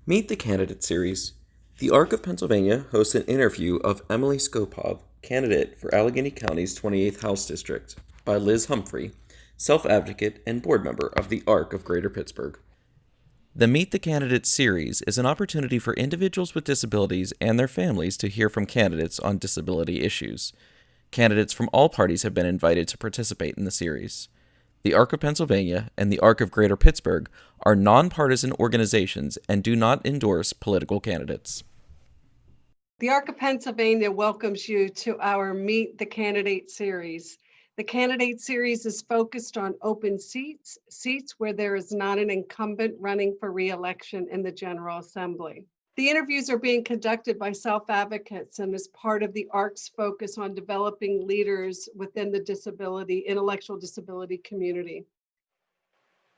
Meet the Candidate Series. The Arc of Pennsylvania hosts an interview of Emily Skopov, candidate for Allegheny County's 28th House District, by Liz Humphrey, self-advocate and board member of the Arc of Greater Pittsburgh. The Meet the Candidates series is an opportunity for individuals with disabilities and their families to hear from candidates on disability issues. Candidates from all parties have been invited to participate in the series. The Arc of Pennsylvania and the Arc of Greater Pittsburgh are nonpartisan organizations and do not endorse political candidates. The Arc of Pennsylvania welcomes you to our Meet the Candidate series. The candidate series is focused on open seats where there is not an incumbent running for re-election in the General Assembly. The interviews are being conducted by self-advocates and is part of the ARC's focus on developing leaders within the intellectual disability community.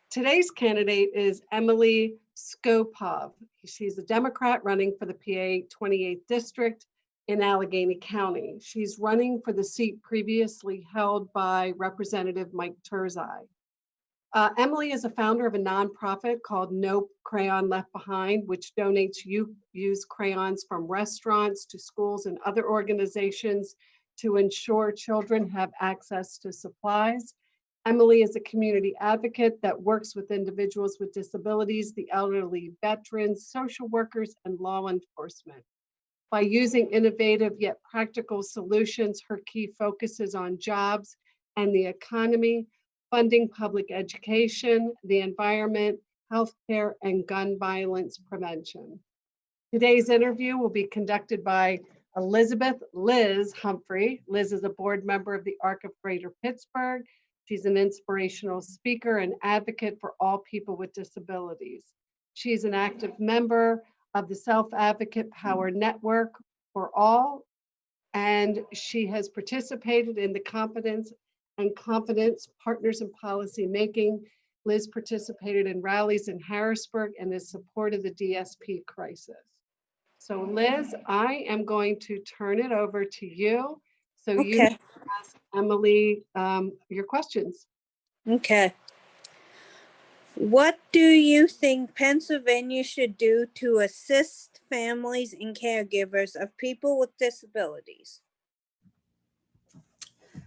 Today's candidate is Emily Skopov. She's a Democrat running for the PA 28th District in Allegheny County. She's running for the seat previously held by Representative Mike Turzai. Emily is a founder of a nonprofit called No Crayon Left Behind, which donates used crayons from restaurants to schools and other organizations to ensure children have access to supplies. Emily is a community advocate that works with individuals with disabilities, the elderly, veterans, social workers, and law enforcement. By using innovative yet practical solutions, her key focus is on jobs and the economy, funding public education, the environment, healthcare, and gun violence prevention. Today's interview will be conducted by Liz Humphrey. Liz is a board member of the Arc of Greater Pittsburgh. She's an inspirational speaker and advocate for all people with disabilities. She's an active member of the Self-Advocate Power Network for All, and she has participated in the Confidence Partners in Policy Making. Liz participated in rallies in Harrisburg and has supported the DSP crisis. So Liz, I am going to turn it over to you so you can ask Emily your questions. Okay. What do you think Pennsylvania should do to assist families and caregivers of people with disabilities?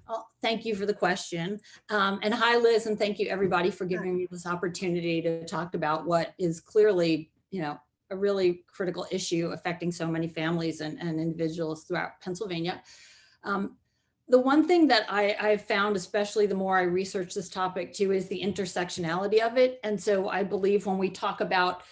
Oh, thank you for the question. And hi, Liz, and thank you everybody for giving me this opportunity to talk about what is clearly, a really critical issue affecting so many families and individuals throughout Pennsylvania. The one thing that I've found, especially the more I research this topic too, is the intersectionality of it. And so I believe when we talk about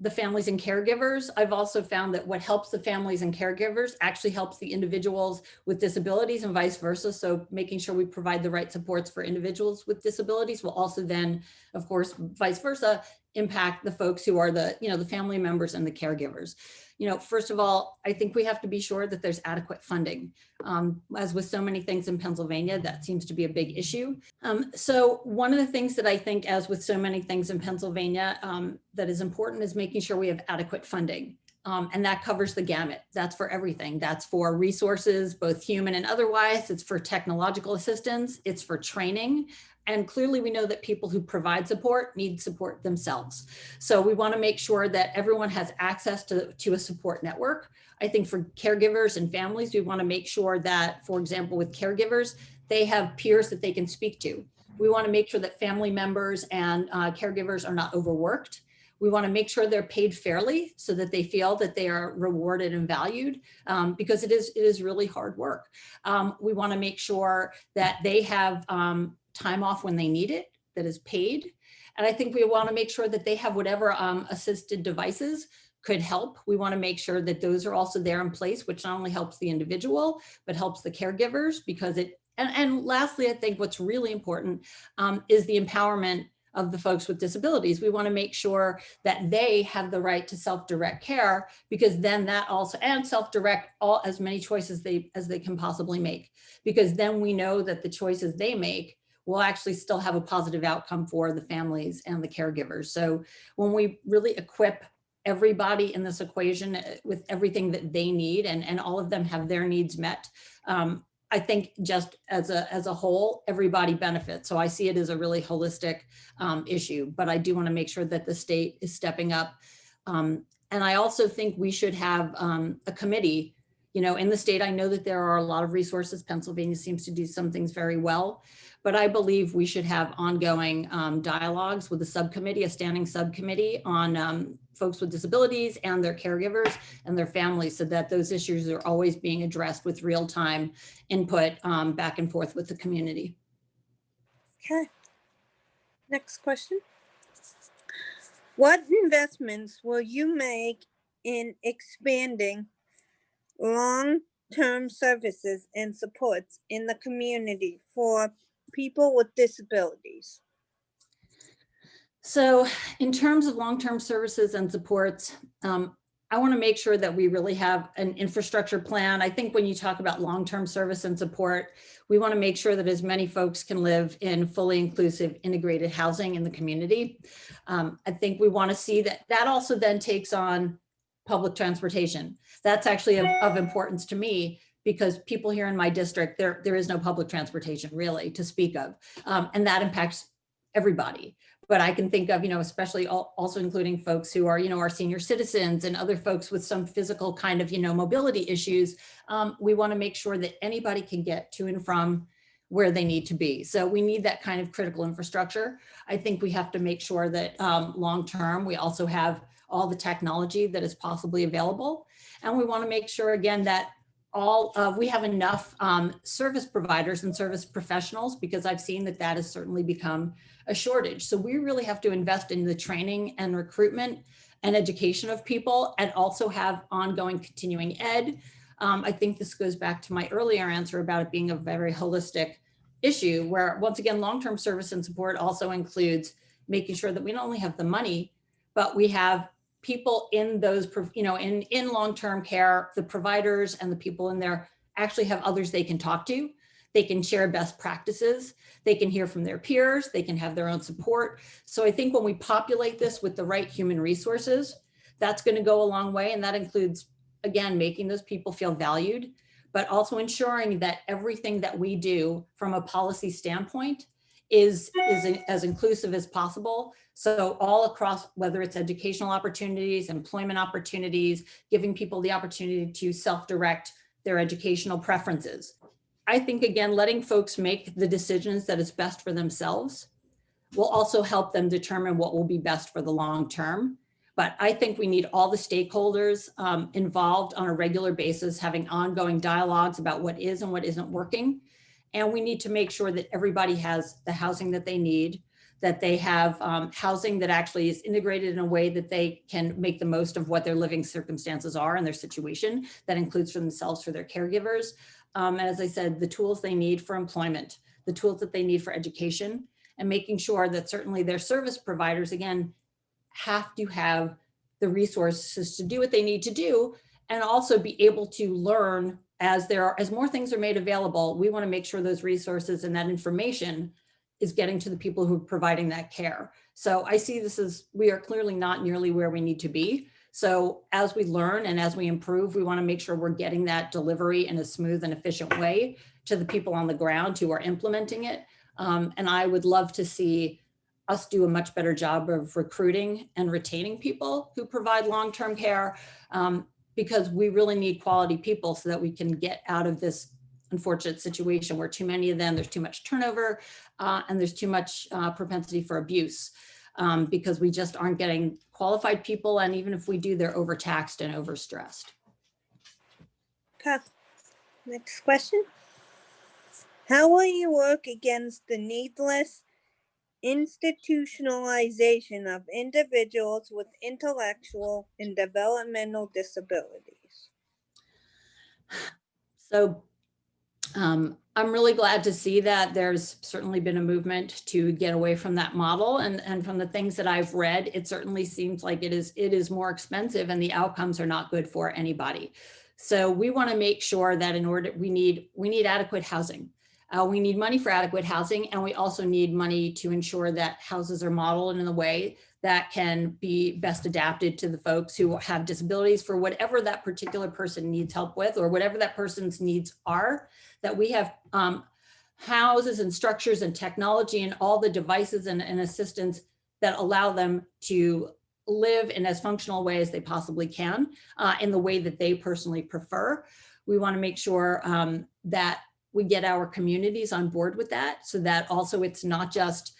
the families and caregivers, I've also found that what helps the families and caregivers actually helps the individuals with disabilities and vice versa. So making sure we provide the right supports for individuals with disabilities will also then, of course, vice versa, impact the folks who are the family members and the caregivers. First of all, I think we have to be sure that there's adequate funding. As with so many things in Pennsylvania, that seems to be a big issue. So one of the things that I think, as with so many things in Pennsylvania, that is important is making sure we have adequate funding. And that covers the gamut. That's for everything. That's for resources, both human and otherwise. It's for technological assistance. It's for training. And clearly we know that people who provide support need support themselves. So we want to make sure that everyone has access to a support network. I think for caregivers and families, we want to make sure that, for example, with caregivers, they have peers that they can speak to. We want to make sure that family members and caregivers are not overworked. We want to make sure they're paid fairly so that they feel that they are rewarded and valued, because it is really hard work. We want to make sure that they have time off when they need it that is paid. And I think we want to make sure that they have whatever assisted devices could help. We want to make sure that those are also there in place, which not only helps the individual, but helps the caregivers, because and lastly, I think what's really important is the empowerment of the folks with disabilities. We want to make sure that they have the right to self-direct care, because then that also, and self-direct as many choices as they can possibly make, because then we know that the choices they make will actually still have a positive outcome for the families and the caregivers. So when we really equip everybody in this equation with everything that they need, and all of them have their needs met, I think just as a whole, everybody benefits. So I see it as a really holistic issue, but I do want to make sure that the state is stepping up And I also think we should have a committee. You know, in the state, I know that there are a lot of resources. Pennsylvania seems to do some things very well, but I believe we should have ongoing dialogues with a subcommittee, a standing subcommittee on folks with disabilities and their caregivers and their families, so that those issues are always being addressed with real-time input back and forth with the community. Okay. Next question. What investments will you make in expanding long-term services and supports in the community for people with disabilities? So in terms of long-term services and supports, I want to make sure that we really have an infrastructure plan. I think when you talk about long-term service and support, we want to make sure that as many folks can live in fully inclusive integrated housing in the community. I think we want to see that that also then takes on public transportation. That's actually of importance to me, because people here in my district, there is no public transportation really to speak of. And that impacts everybody. But I can think of, you know, especially also including folks who are, you know, our senior citizens and other folks with some physical kind of, you know, mobility issues. We want to make sure that anybody can get to and from where they need to be. So we need that kind of critical infrastructure. I think we have to make sure that long-term, we also have all the technology that is possibly available. And we want to make sure, again, that we have enough service providers and service professionals, because I've seen that that has certainly become a shortage. So we really have to invest in the training and recruitment and education of people, and also have ongoing continuing ed. I think this goes back to my earlier answer about it being a very holistic issue, where once again, long-term service and support also includes making sure that we not only have the money, but we have people in those, you know, in long-term care, the providers and the people in there actually have others they can talk to. They can share best practices. They can hear from their peers. They can have their own support. So I think when we populate this with the right human resources, that's going to go a long way. And that includes, again, making those people feel valued, but also ensuring that everything that we do from a policy standpoint is as inclusive as possible. So all across, whether it's educational opportunities, employment opportunities, giving people the opportunity to self-direct their educational preferences. I think, again, letting folks make the decisions that is best for themselves will also help them determine what will be best for the long term. But I think we need all the stakeholders involved on a regular basis, having ongoing dialogues about what is and what isn't working. And we need to make sure that everybody has the housing that they need, that they have housing that actually is integrated in a way that they can make the most of what their living circumstances are and their situation. That includes for themselves, for their caregivers. And as I said, the tools they need for employment, the tools that they need for education, and making sure that certainly their service providers, again, have to have the resources to do what they need to do, and also be able to learn as more things are made available. We want to make sure those resources and that information is getting to the people who are providing that care. So I see this as, we are clearly not nearly where we need to be. So as we learn and as we improve, we want to make sure we're getting that delivery in a smooth and efficient way to the people on the ground who are implementing it. And I would love to see us do a much better job of recruiting and retaining people who provide long-term care, because we really need quality people so that we can get out of this unfortunate situation where too many of them, there's too much turnover and there's too much propensity for abuse, because we just aren't getting qualified people. And even if we do, they're overtaxed and overstressed. Okay. Next question. How will you work against the needless institutionalization of individuals with intellectual and developmental disabilities? So I'm really glad to see that there's certainly been a movement to get away from that model. And from the things that I've read, it certainly seems like it is more expensive and the outcomes are not good for anybody. So we want to make sure that we need adequate housing. We need money for adequate housing, and we also need money to ensure that houses are modeled in a way that can be best adapted to the folks who have disabilities for whatever that particular person needs help with, or whatever that person's needs are, that we have houses and structures and technology and all the devices and assistance that allow them to live in as functional a way as they possibly can, in the way that they personally prefer. We want to make sure that we get our communities on board with that, so that also it's not just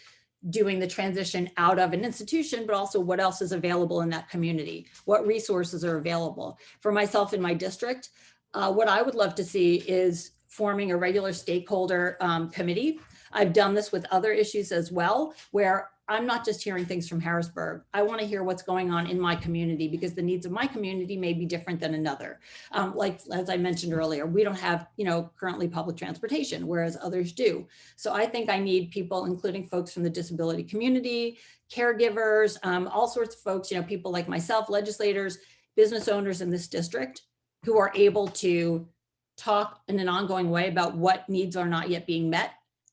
doing the transition out of an institution, but also what else is available in that community, what resources are available. For myself in my district, what I would love to see is forming a regular stakeholder committee. I've done this with other issues as well, where I'm not just hearing things from Harrisburg. I want to hear what's going on in my community, because the needs of my community may be different than another. Like, as I mentioned earlier, we don't have, currently public transportation, whereas others do. So I think I need people, including folks from the disability community, caregivers, all sorts of folks, people like myself, legislators, business owners in this district, who are able to talk in an ongoing way about what needs are not yet being met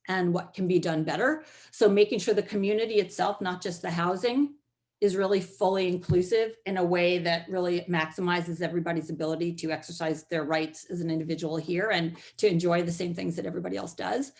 and what can be done better. So making sure the community itself, not just the housing, is really fully inclusive in a way that really maximizes everybody's ability to exercise their rights as an individual here and to enjoy the same things that everybody else does.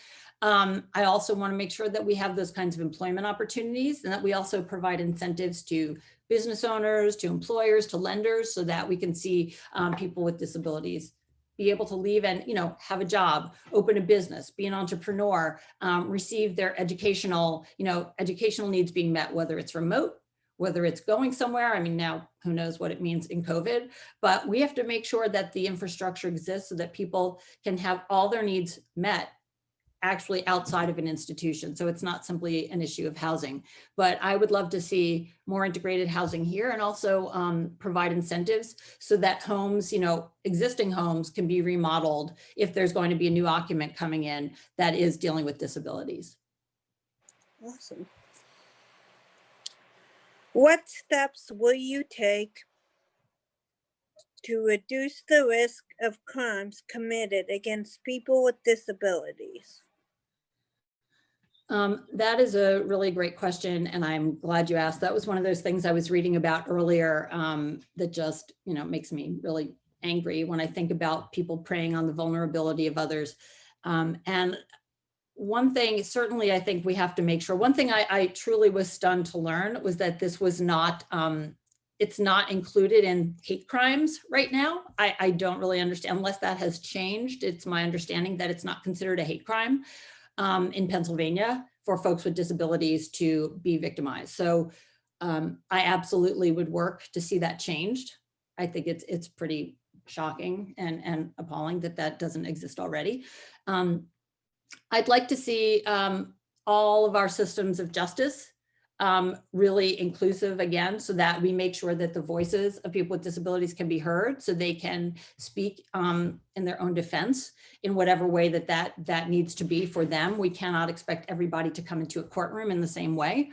I also want to make sure that we have those kinds of employment opportunities, and that we also provide incentives to business owners, to employers, to lenders, so that we can see people with disabilities be able to leave and have a job, open a business, be an entrepreneur, receive their educational needs being met, whether it's remote, whether it's going somewhere. I mean, now who knows what it means in COVID, but we have to make sure that the infrastructure exists so that people can have all their needs met actually outside of an institution. So it's not simply an issue of housing, but I would love to see more integrated housing here, and also provide incentives so that homes, existing homes, can be remodeled if there's going to be a new occupant coming in that is dealing with disabilities. Awesome. What steps will you take to reduce the risk of crimes committed against people with disabilities? That is a really great question, and I'm glad you asked. That was one of those things I was reading about earlier that just, makes me really angry when I think about people preying on the vulnerability of others. And one thing, certainly, I think we have to make sure, one thing I truly was stunned to learn was that this was not, it's not included in hate crimes right now. I don't really understand, unless that has changed. It's my understanding that it's not considered a hate crime in Pennsylvania for folks with disabilities to be victimized. So I absolutely would work to see that changed. I think it's pretty shocking and appalling that that doesn't exist already. I'd like to see all of our systems of justice really inclusive again, so that we make sure that the voices of people with disabilities can be heard, so they can speak in their own defense in whatever way that needs to be for them. We cannot expect everybody to come into a courtroom in the same way.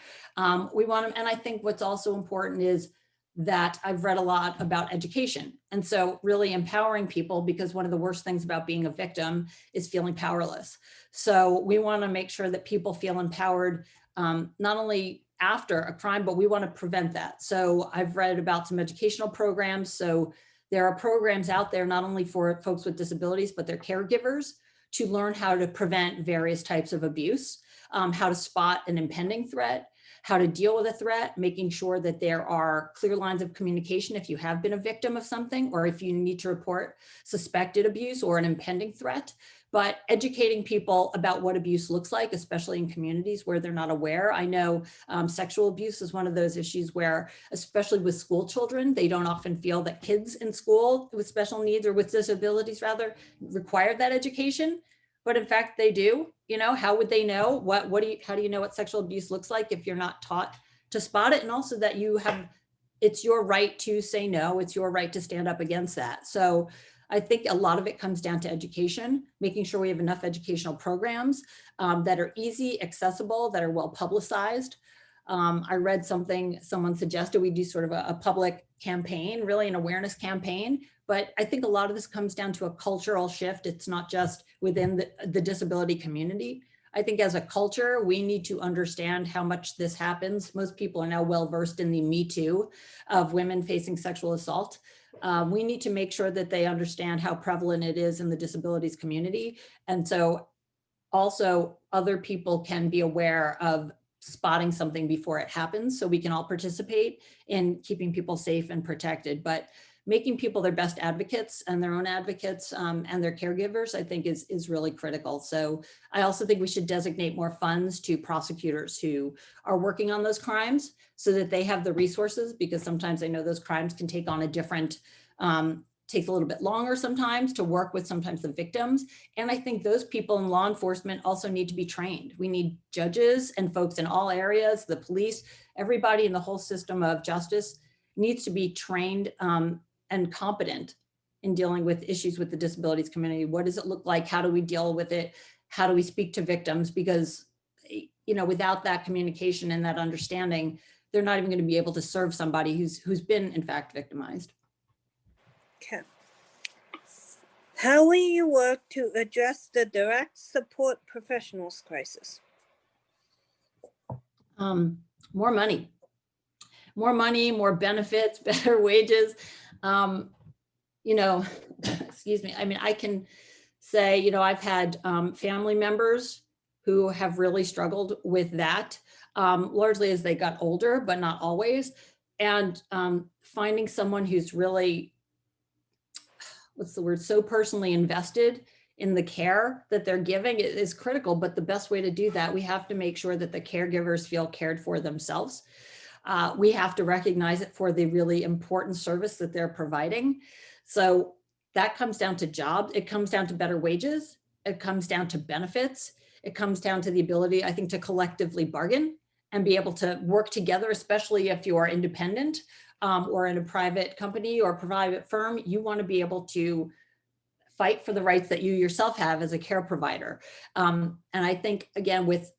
We want them, and I think what's also important is that I've read a lot about education. And so really empowering people, because one of the worst things about being a victim is feeling powerless. So we want to make sure that people feel empowered, not only after a crime, but we want to prevent that. So I've read about some educational programs. So there are programs out there, not only for folks with disabilities, but their caregivers, to learn how to prevent various types of abuse, how to spot an impending threat, how to deal with a threat, making sure that there are clear lines of communication if you have been a victim of something, or if you need to report suspected abuse or an impending threat. But educating people about what abuse looks like, especially in communities where they're not aware. I know sexual abuse is one of those issues where, especially with school children, they don't often feel that kids in school with special needs, or with disabilities rather, require that education. But in fact, they do. How would they know? How do you know what sexual abuse looks like if you're not taught to spot it? And also that it's your right to say no, it's your right to stand up against that. So I think a lot of it comes down to education, making sure we have enough educational programs that are easy, accessible, that are well publicized. I read someone suggested we do sort of a public campaign, really an awareness campaign. But I think a lot of this comes down to a cultural shift. It's not just within the disability community. I think as a culture, we need to understand how much this happens. Most people are now well versed in the Me Too of women facing sexual assault. We need to make sure that they understand how prevalent it is in the disabilities community. And so also other people can be aware of spotting something before it happens so we can all participate in keeping people safe and protected. But making people their best advocates and their own advocates and their caregivers, I think is really critical. So I also think we should designate more funds to prosecutors who are working on those crimes so that they have the resources, because sometimes I know those crimes can take on a different, takes a little bit longer sometimes to work with sometimes the victims. And I think those people in law enforcement also need to be trained. We need judges and folks in all areas, the police, everybody in the whole system of justice needs to be trained and competent in dealing with issues with the disabilities community. What does it look like? How do we deal with it? How do we speak to victims? Because, you know, without that communication and that understanding, they're not even going to be able to serve somebody who's been in fact victimized. Okay. How will you work to address the direct support professionals crisis? More money, more benefits, better wages. You know, excuse me. I mean, I can say, you know, I've had family members who have really struggled with that, largely as they got older, but not always. And finding someone who's really, what's the word, so personally invested in the care that they're giving is critical. But the best way to do that, we have to make sure that the caregivers feel cared for themselves. We have to recognize it for the really important service that they're providing. So that comes down to jobs. It comes down to better wages. It comes down to benefits. It comes down to the ability, I think, to collectively bargain and be able to work together, especially if you are independent or in a private company or private firm. You want to be able to fight for the rights that you yourself have as a care provider. And I think, again, with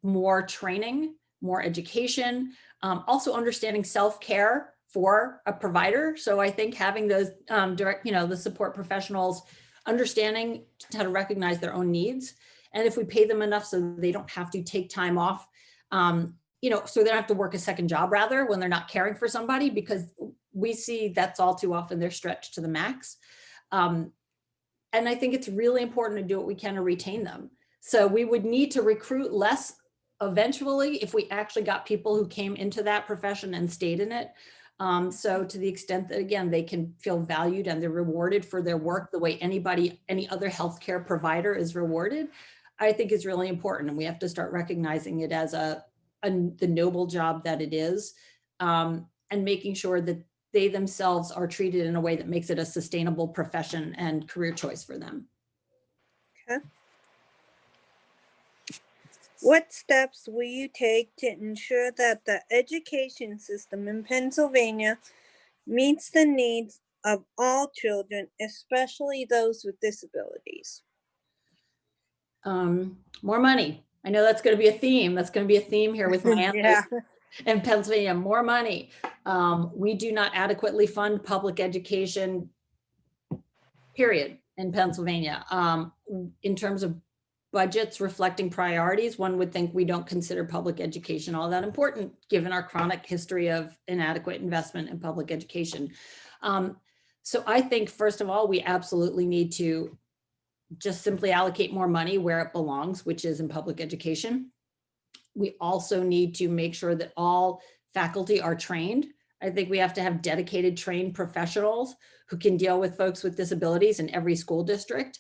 more training, more education, also understanding self-care for a provider. So I think having those direct, you know, the support professionals understanding how to recognize their own needs. And if we pay them enough so they don't have to take time off, you know, so they don't have to work a second job rather when they're not caring for somebody, because we see that's all too often they're stretched to the max. And I think it's really important to do what we can to retain them. So we would need to recruit less eventually if we actually got people who came into that profession and stayed in it. So to the extent that, again, they can feel valued and they're rewarded for their work the way any other healthcare provider is rewarded, I think is really important. And we have to start recognizing it as the noble job that it is, and making sure that they themselves are treated in a way that makes it a sustainable profession and career choice for them. Okay. What steps will you take to ensure that the education system in Pennsylvania meets the needs of all children, especially those with disabilities? More money. I know that's going to be a theme. That's going to be a theme here with my answers. Yeah. In Pennsylvania, more money. We do not adequately fund public education, period, in Pennsylvania. In terms of budgets reflecting priorities, one would think we don't consider public education all that important, given our chronic history of inadequate investment in public education. So I think, first of all, we absolutely need to just simply allocate more money where it belongs, which is in public education. We also need to make sure that all faculty are trained. I think we have to have dedicated trained professionals who can deal with folks with disabilities in every school district.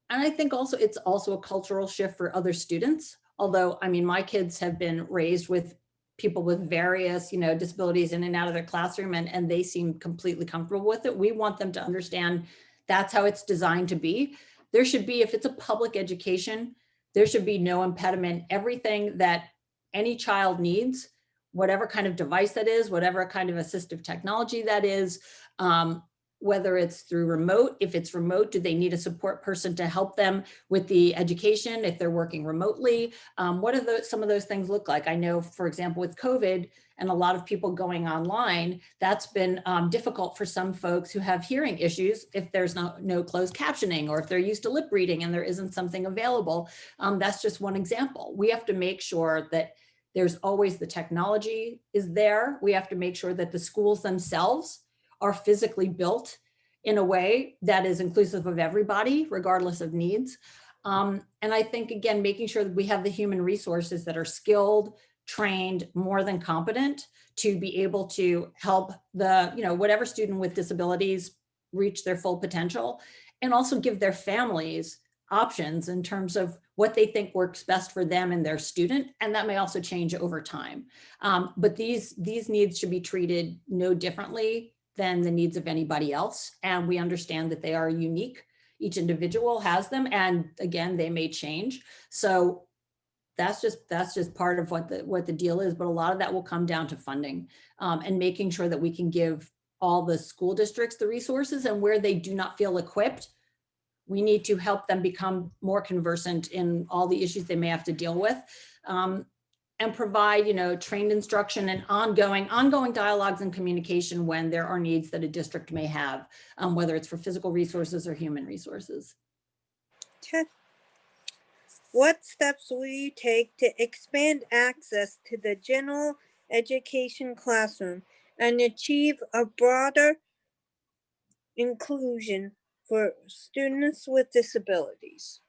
And I think also it's also a cultural shift for other students. Although, I mean, my kids have been raised with people with various, you know, disabilities in and out of their classroom, and they seem completely comfortable with it. We want them to understand that's how it's designed to be. There should be, if it's a public education, there should be no impediment. Everything that any child needs, whatever kind of device that is, whatever kind of assistive technology that is, whether it's through remote, if it's remote, do they need a support person to help them with the education if they're working remotely? What do some of those things look like? I know, for example, with COVID and a lot of people going online, that's been difficult for some folks who have hearing issues if there's no closed captioning, or if they're used to lip reading and there isn't something available. That's just one example. We have to make sure that there's always the technology is there. We have to make sure that the schools themselves are physically built in a way that is inclusive of everybody, regardless of needs. And I think, again, making sure that we have the human resources that are skilled, trained, more than competent to be able to help the, whatever student with disabilities reach their full potential, and also give their families options in terms of what they think works best for them and their student. And that may also change over time. But these needs should be treated no differently than the needs of anybody else. And we understand that they are unique. Each individual has them. And again, they may change. So that's just part of what the deal is. But a lot of that will come down to funding, and making sure that we can give all the school districts the resources, and where they do not feel equipped, we need to help them become more conversant in all the issues they may have to deal with, and provide, trained instruction and ongoing dialogues and communication when there are needs that a district may have, whether it's for physical resources or human resources. Okay. What steps will you take to expand access to the general education classroom and achieve a broader inclusion for students with disabilities?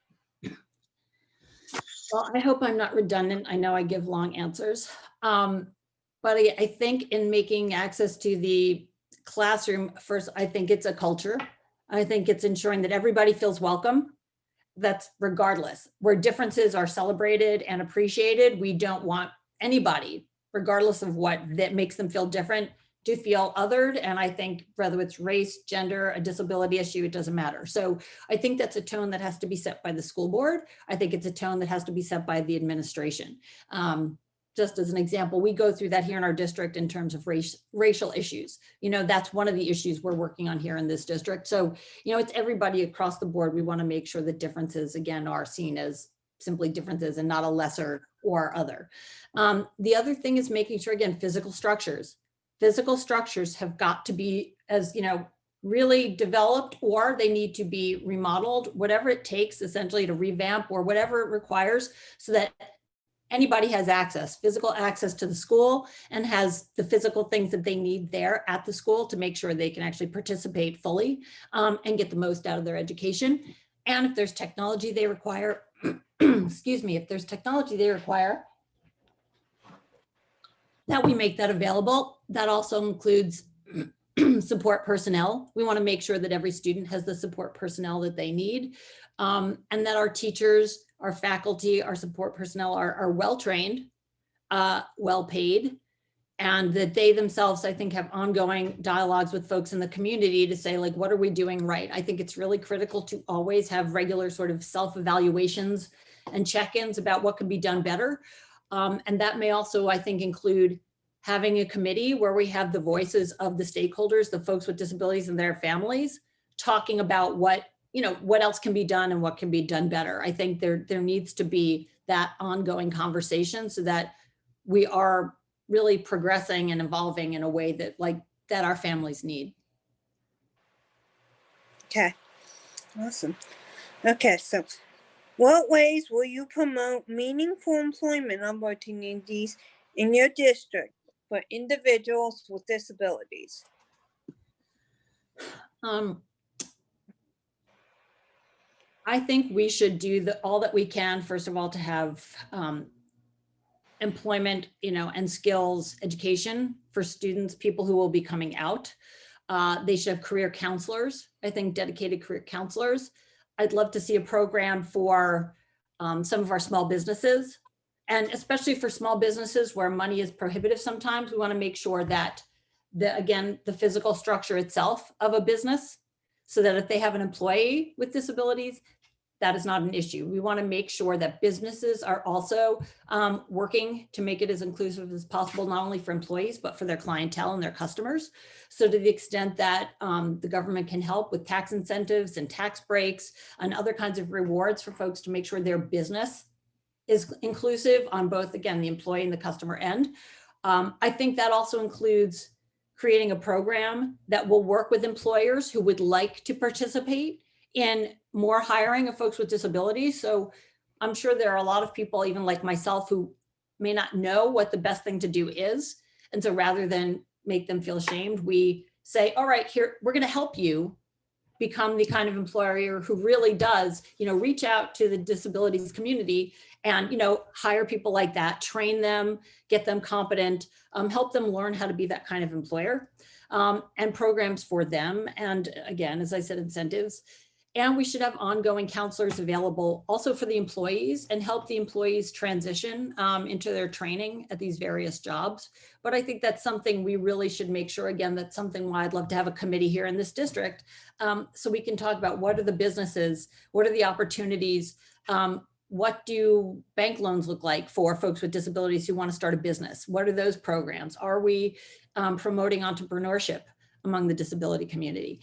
Well, I hope I'm not redundant. I know I give long answers. But I think in making access to the classroom, first, I think it's a culture. I think it's ensuring that everybody feels welcome. That's regardless. Where differences are celebrated and appreciated, we don't want anybody, regardless of what that makes them feel different, to feel othered. And I think whether it's race, gender, a disability issue, it doesn't matter. So I think that's a tone that has to be set by the school board. I think it's a tone that has to be set by the administration. Just as an example, we go through that here in our district in terms of racial issues. That's one of the issues we're working on here in this district. So, it's everybody across the board. We want to make sure that differences, again, are seen as simply differences and not a lesser or other. The other thing is making sure, again, physical structures have got to be, as really developed, or they need to be remodeled, whatever it takes essentially to revamp or whatever it requires, so that anybody has physical access to the school, and has the physical things that they need there at the school to make sure they can actually participate fully, and get the most out of their education. And if there's technology they require, if there's technology they require, that we make that available. That also includes support personnel. We want to make sure that every student has the support personnel that they need, and that our teachers, our faculty, our support personnel are well-trained, well-paid, and that they themselves, I think, have ongoing dialogues with folks in the community to say, like, what are we doing right? I think it's really critical to always have regular sort of self-evaluations and check-ins about what can be done better. And that may also, I think, include having a committee where we have the voices of the stakeholders, the folks with disabilities and their families, talking about what else can be done and what can be done better. I think there needs to be that ongoing conversation, so that we are really progressing and evolving in a way that our families need. Okay, awesome. Okay, so what ways will you promote meaningful employment opportunities in your district for individuals with disabilities? I think we should do all that we can, first of all, to have employment, and skills education for students, people who will be coming out. They should have career counselors, I think, dedicated career counselors. I'd love to see a program for some of our small businesses, and especially for small businesses where money is prohibitive sometimes. We want to make sure that the physical structure itself of a business, so that if they have an employee with disabilities, that is not an issue. We want to make sure that businesses are also working to make it as inclusive as possible, not only for employees, but for their clientele and their customers. So to the extent that the government can help with tax incentives and tax breaks and other kinds of rewards for folks to make sure their business is inclusive on both, again, the employee and the customer end. I think that also includes creating a program that will work with employers who would like to participate in more hiring of folks with disabilities. So I'm sure there are a lot of people, even like myself, who may not know what the best thing to do is. And so rather than make them feel ashamed, we say, all right, here, we're going to help you become the kind of employer who really does, reach out to the disabilities community and, hire people like that, train them, get them competent, help them learn how to be that kind of employer, and programs for them. And again, as I said, incentives. And we should have ongoing counselors available also for the employees and help the employees transition into their training at these various jobs. But I think that's something we really should make sure, again, that's something why I'd love to have a committee here in this district, so we can talk about what are the businesses, what are the opportunities, what do bank loans look like for folks with disabilities who want to start a business? What are those programs? Are we promoting entrepreneurship among the disability community?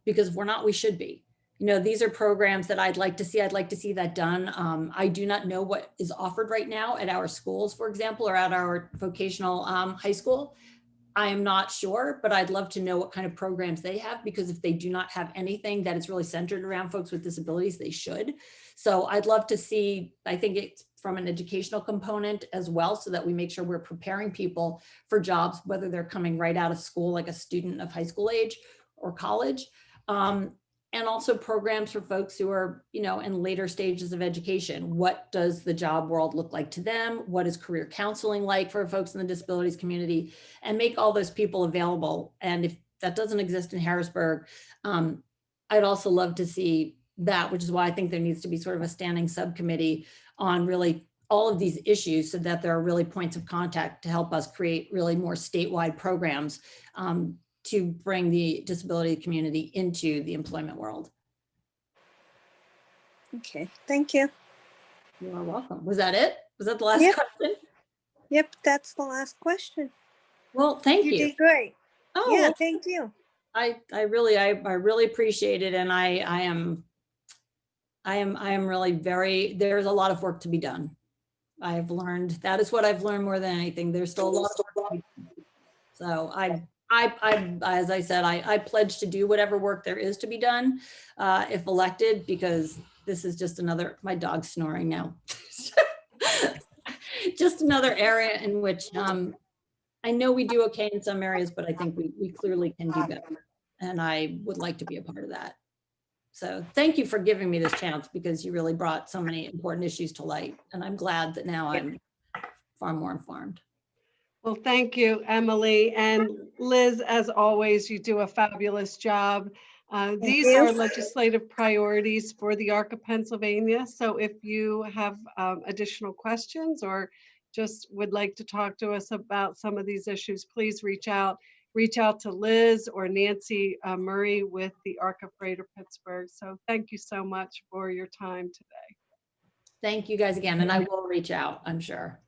Because if we're not, we should be. These are programs that I'd like to see. I'd like to see that done. I do not know what is offered right now at our schools, for example, or at our vocational high school. I am not sure, but I'd love to know what kind of programs they have, because if they do not have anything that is really centered around folks with disabilities, they should. So I'd love to see, I think it's from an educational component as well, so that we make sure we're preparing people for jobs, whether they're coming right out of school, like a student of high school age or college. And also programs for folks who are, in later stages of education. What does the job world look like to them? What is career counseling like for folks in the disabilities community? And make all those people available. And if that doesn't exist in Harrisburg, I'd also love to see that, which is why I think there needs to be sort of a standing subcommittee on really all of these issues, so that there are really points of contact to help us create really more statewide programs to bring the disability community into the employment world. Okay, thank you. You are welcome. Was that it? Was that the last Yep. question? Yep, that's the last question. Well, thank you. You did great. Oh, Yeah, well, thank you. I really appreciate it. And I am really there's a lot of work to be done. I've learned, that is what I've learned more than anything. There's still a lot of work to be done. So I, as I said, I pledge to do whatever work there is to be done if elected, because this is just another, my dog's snoring now. Just another area in which I know we do okay in some areas, but I think we clearly can do better. And I would like to be a part of that. So thank you for giving me this chance, because you really brought so many important issues to light. And I'm glad that now I'm far more informed. Well, thank you, Emily. And Liz, as always, you do a fabulous job. These you. are legislative priorities for the ARC of Pennsylvania. So if you have additional questions or just would like to talk to us about some of these issues, please reach out. Reach out to Liz or Nancy Murray with the ARC of Greater Pittsburgh. So thank you so much for your time today. Thank you guys again. And I will reach out, I'm sure.